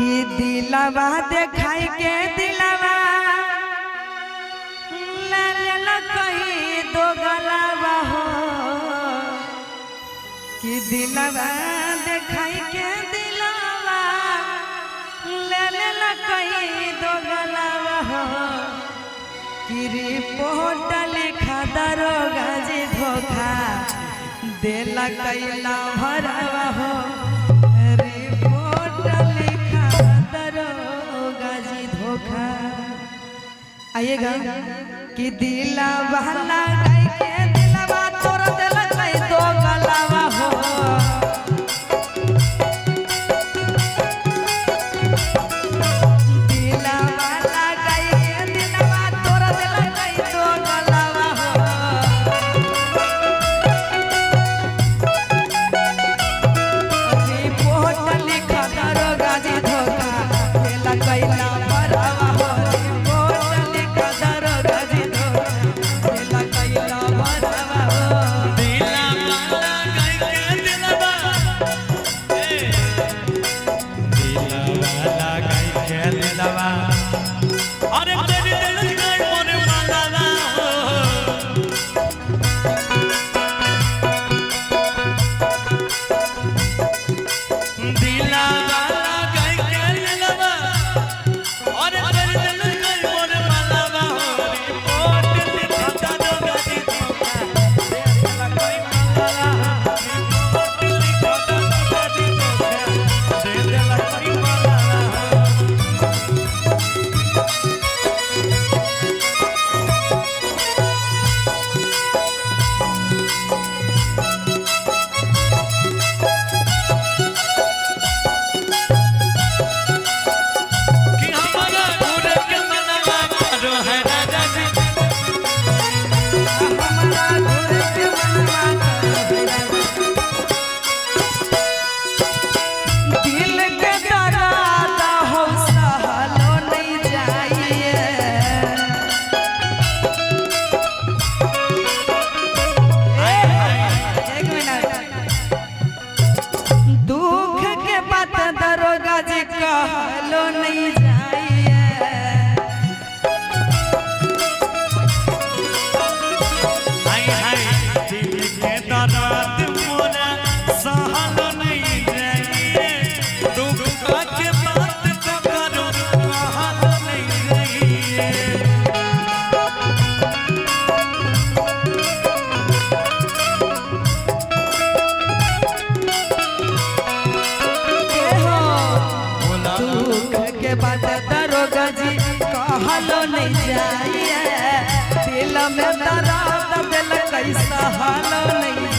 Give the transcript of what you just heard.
कि दिलवा देखाई के दिलवा ले ले कहीं दो गलावा हो कि दिलवा देखाई के दिलवा ले ले कहीं दो गलावा हो कि रिपोर्ट लिखा दरोगा जी धोखा देला कैला भरवा हो रिपोर्ट लिखा दरोगा जी धोखा। आइएगा कि दिला बहला गाय के दिलवा तोड़ देला कई दो गलावा हो दिला बहला गाय के दिलवा तोड़ देला कई दो गलावा हो रिपोर्ट लिखा दरोगा जी धोखा देला कैला भरवा हो रिपोर्ट लिखा दरोगा जी धोखा देला कैला भरवा हो दिला वाला गाय के दिलवा दिला वाला गाय के दिलवा अरे तेरे दिल का मोरे माला दिला वाला गाय के दिलवा अरे तेरे दिल का मोरे माला रिपोर्ट लिखा दरोगा जी धोखा देला कोई माला रिपोर्ट लिखा दरोगा जी धोखा देला कोई माला। कि हमारा घूरे के मनवा करो है राजा जी हमारा घोर के मनवा दिल के दर्द हो सहलो नहीं जाइए एक मिनट दुख के बात दरोगा जी कहलो नहीं जाइए हाय हाय दिल के दर्द मोरा सहल नहीं जाइए दुख के बात तो करो कहल नहीं जाइए हो दुख के बात दरोगा जी कहलो नहीं जाइए दिल में दर्द दिल कैसा हालो नहीं